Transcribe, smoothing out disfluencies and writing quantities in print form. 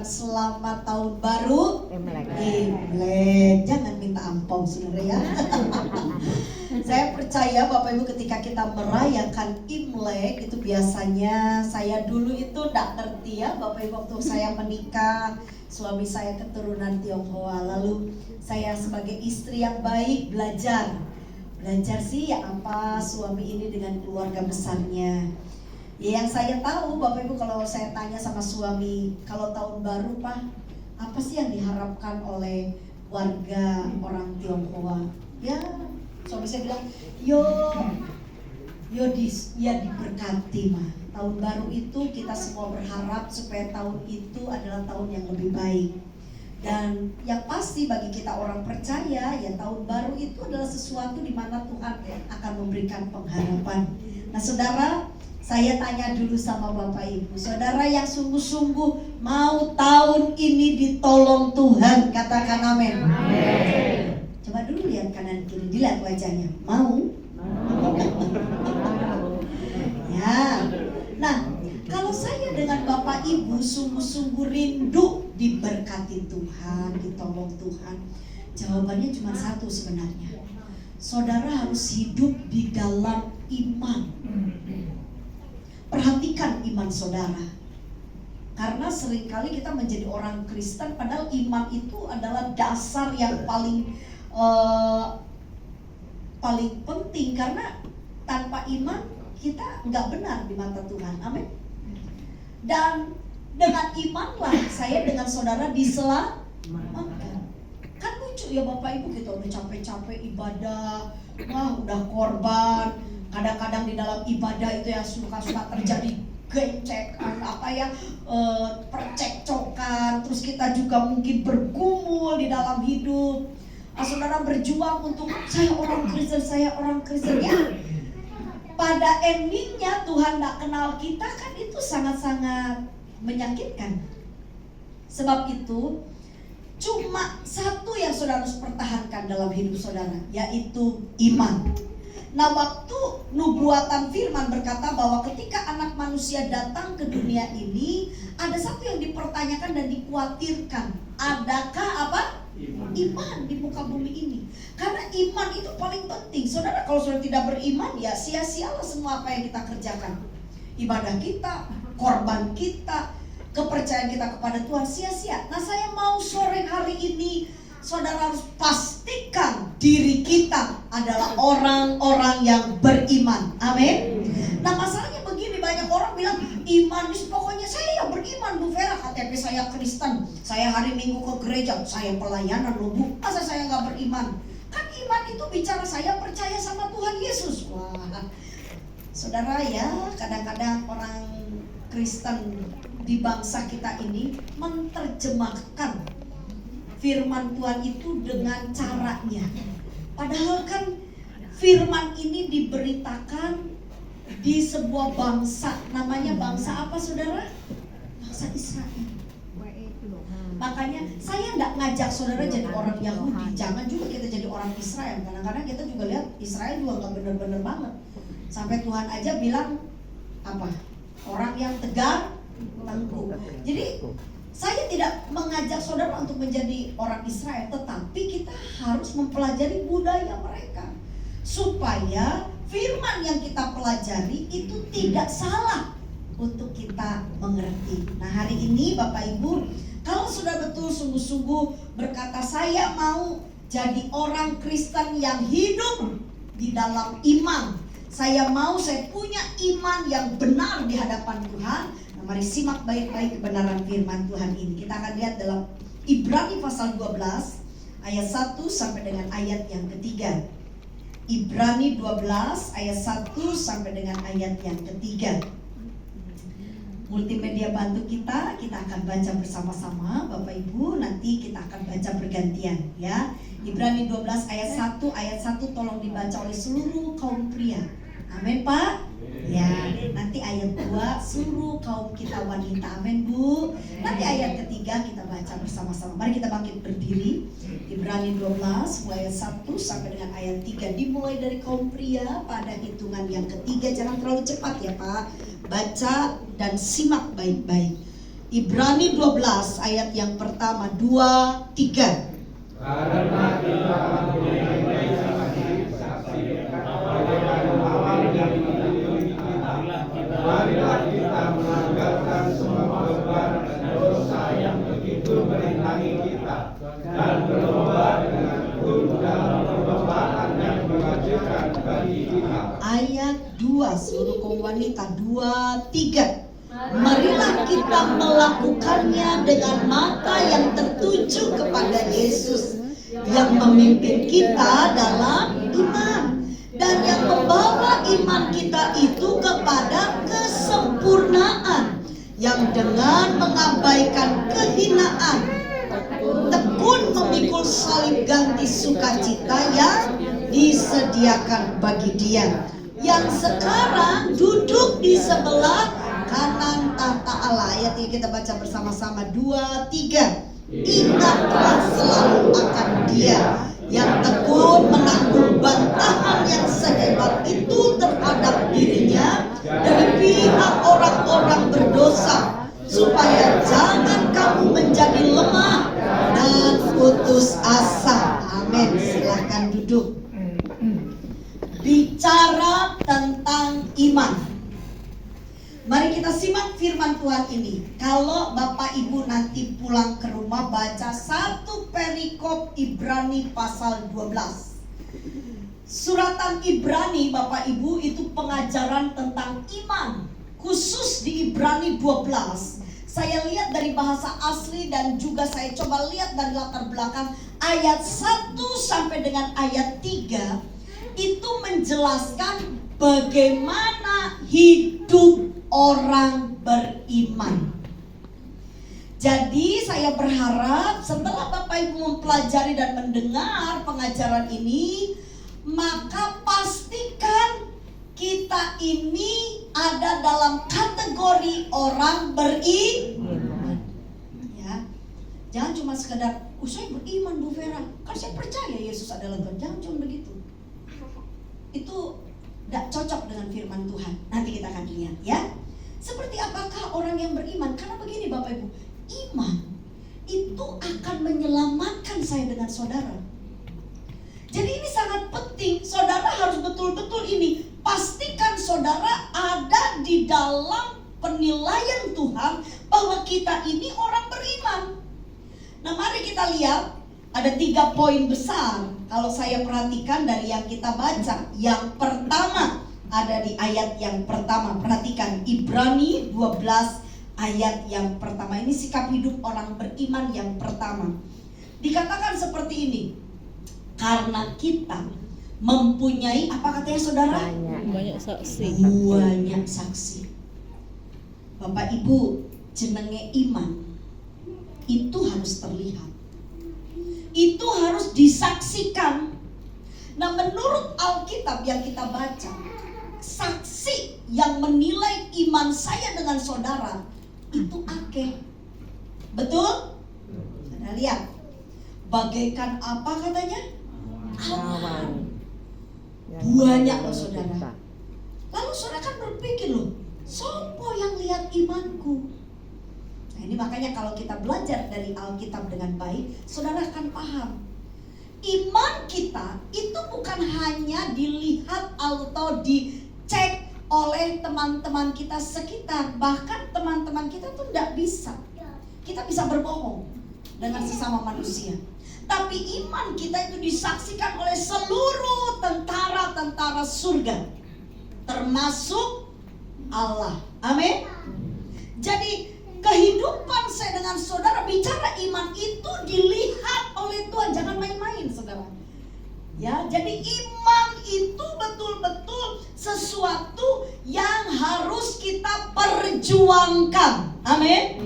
mengucapkan selamat tahun baru Imlek. Jangan minta ampau saudara ya. Saya percaya Bapak Ibu ketika kita merayakan Imlek itu biasanya saya dulu itu tidak ngerti ya Bapak Ibu, waktu saya menikah suami saya keturunan Tionghoa, lalu saya sebagai istri yang baik belajar sih ya apa suami ini dengan keluarga besarnya. Ya, yang saya tahu Bapak Ibu, kalau saya tanya sama suami, kalau tahun baru Pak, apa sih yang diharapkan oleh warga orang Tionghoa? Ya, suami saya bilang, ya diberkati mah. Tahun baru itu kita semua berharap supaya tahun itu adalah tahun yang lebih baik. Dan yang pasti bagi kita orang percaya, ya tahun baru itu adalah sesuatu di mana Tuhan akan memberikan pengharapan. Nah saudara, saya tanya dulu sama Bapak Ibu, saudara yang sungguh-sungguh mau tahun ini ditolong Tuhan, katakan amin. Amin. Coba dulu lihat kanan kiri, dilihat wajahnya, mau? Ya. Nah, kalau saya dengan Bapak Ibu sungguh-sungguh rindu diberkati Tuhan, ditolong Tuhan, jawabannya cuma satu sebenarnya. Saudara harus hidup di dalam iman. Perhatikan iman saudara. Karena seringkali kita menjadi orang Kristen padahal iman itu adalah dasar yang paling penting, karena tanpa iman kita nggak benar di mata Tuhan. Amin. Dan dengan imanlah saya dengan saudara diselamatkan. Kan lucu ya Bapak Ibu, kita udah capek-capek ibadah, udah korban. Kadang-kadang di dalam ibadah itu yang suka-suka terjadi gencekan, percekcokan. Terus kita juga mungkin bergumul di dalam hidup. Saudara berjuang untuk saya orang Kristen ya. Pada endingnya Tuhan tidak kenal kita, kan itu sangat-sangat menyakitkan. Sebab itu cuma satu yang saudara harus pertahankan dalam hidup saudara, yaitu iman. Nah, waktu nubuatan firman berkata bahwa ketika anak manusia datang ke dunia ini, ada satu yang dipertanyakan dan dikhawatirkan. Adakah apa? Iman di muka bumi ini. Karena iman itu paling penting. Saudara, kalau saudara tidak beriman, ya sia-sialah semua apa yang kita kerjakan. Ibadah kita, korban kita, kepercayaan kita kepada Tuhan sia-sia. Nah, saya mau sore hari ini saudara harus pastikan diri kita adalah orang-orang yang beriman. Amin. Nah, masalahnya begini, banyak orang bilang iman itu pokoknya saya yang beriman Bu Vera, KTP saya Kristen, saya hari Minggu ke gereja, saya pelayanan loh Bu, masa saya nggak beriman? Kan iman itu bicara saya percaya sama Tuhan Yesus. Wah, saudara ya, kadang-kadang orang Kristen di bangsa kita ini menerjemahkan firman Tuhan itu dengan caranya. Padahal kan firman ini diberitakan di sebuah bangsa. Namanya bangsa apa saudara? Bangsa Israel. Makanya saya tidak ngajak saudara jadi orang Yahudi. Jangan juga kita jadi orang Israel. Kadang-kadang kita juga lihat Israel juga gak bener-bener banget. Sampai Tuhan aja bilang apa? Orang yang tegar, tangguh. Jadi saya tidak mengajak saudara untuk menjadi orang Israel, tetapi kita harus mempelajari budaya mereka supaya firman yang kita pelajari itu tidak salah untuk kita mengerti. Nah, hari ini Bapak Ibu, kalau sudah betul sungguh-sungguh berkata saya mau jadi orang Kristen yang hidup di dalam iman, saya punya iman yang benar di hadapan Tuhan. Mari simak baik-baik kebenaran firman Tuhan ini. Kita akan lihat dalam Ibrani pasal 12 ayat 1 sampai dengan ayat yang ketiga. Ibrani 12 ayat 1 sampai dengan ayat yang ketiga. Multimedia bantu kita akan baca bersama-sama Bapak Ibu, nanti kita akan baca bergantian ya. Ibrani 12 ayat 1 tolong dibaca oleh seluruh kaum pria. Amin Pak. Ya, nanti ayat 2 seluruh kaum kita wanita. Amin Bu. Nanti ayat ketiga kita baca bersama-sama. Mari kita bangkit berdiri. Ibrani 12 ayat 1 sampai dengan ayat 3. Dimulai dari kaum pria pada hitungan yang ketiga. Jangan terlalu cepat ya Pak. Baca dan simak baik-baik. Ibrani 12 ayat yang pertama, 2, 3. Karena kita mempunyai saksi bagaimana awal yang melindungi kita, marilah kita menanggalkan semua beban dan dosa yang begitu merintangi kita, dan berlomba dengan tekun dalam perlombaan yang mengajukan bagi kita. Ayat 2, seluruh kaum wanita, 2, 3. Marilah kita melakukannya dengan mata yang tertuju kepada Yesus yang memimpin kita dalam iman dan yang membawa iman kita itu kepada kesempurnaan, yang dengan mengabaikan kehinaan tekun memikul salib ganti sukacita yang disediakan bagi Dia yang sekarang duduk di sebelah kanan tahta Allah. Ayat ini kita baca bersama-sama, 2, 3. Ingatlah selalu akan Dia yang tekun menanggung bantahan yang sehebat itu terhadap dirinya dari pihak orang-orang berdosa, supaya jangan kamu menjadi lemah dan putus asa. Amin. Silahkan duduk. Bicara tentang iman, mari kita simak firman Tuhan ini. Kalau Bapak Ibu nanti pulang ke rumah, baca satu perikop Ibrani pasal 12. Suratan Ibrani Bapak Ibu itu pengajaran tentang iman, khusus di Ibrani 12. Saya lihat dari bahasa asli dan juga saya coba lihat dari latar belakang ayat 1 sampai dengan ayat 3. Itu menjelaskan bagaimana hidup orang beriman. Jadi saya berharap setelah Bapak Ibu mempelajari dan mendengar pengajaran ini, maka pastikan kita ini ada dalam kategori orang beriman. Ya. Jangan cuma sekedar, saya beriman Bu Vera, kan saya percaya Yesus adalah Tuhan. Jangan cuma begitu. Itu tidak cocok dengan firman Tuhan. Nanti kita akan lihat ya. Seperti apakah orang yang beriman? Karena begini Bapak Ibu, iman itu akan menyelamatkan saya dengan saudara. Jadi ini sangat penting. Saudara harus betul-betul ini pastikan saudara ada di dalam penilaian Tuhan bahwa kita ini orang beriman. Nah, mari kita lihat. Ada 3 poin besar kalau saya perhatikan dari yang kita baca. Yang pertama ada di ayat yang pertama. Perhatikan Ibrani 12 ayat yang pertama. Ini sikap hidup orang beriman yang pertama. Dikatakan seperti ini. Karena kita mempunyai, apa katanya saudara? Banyak saksi. Banyak saksi. Bapak Ibu, jenenge iman itu harus terlihat. Itu harus disaksikan. Nah, menurut Alkitab yang kita baca, saksi yang menilai iman saya dengan saudara itu akeh. Betul? Saudara lihat, bagaikan apa katanya? Awan. Banyak loh saudara. Lalu saudara kan berpikir loh, sopo yang lihat imanku? Nah, ini makanya kalau kita belajar dari Alkitab dengan baik, saudara akan paham. Iman kita itu bukan hanya dilihat atau dicek oleh teman-teman kita sekitar. Bahkan teman-teman kita tuh tidak bisa. Kita bisa berbohong dengan sesama manusia. Tapi iman kita itu disaksikan oleh seluruh tentara-tentara surga, termasuk Allah. Amin. Jadi kehidupan saya dengan saudara, bicara iman itu dilihat oleh Tuhan. Jangan main-main saudara. Ya, jadi iman itu betul-betul sesuatu yang harus kita perjuangkan. Amin.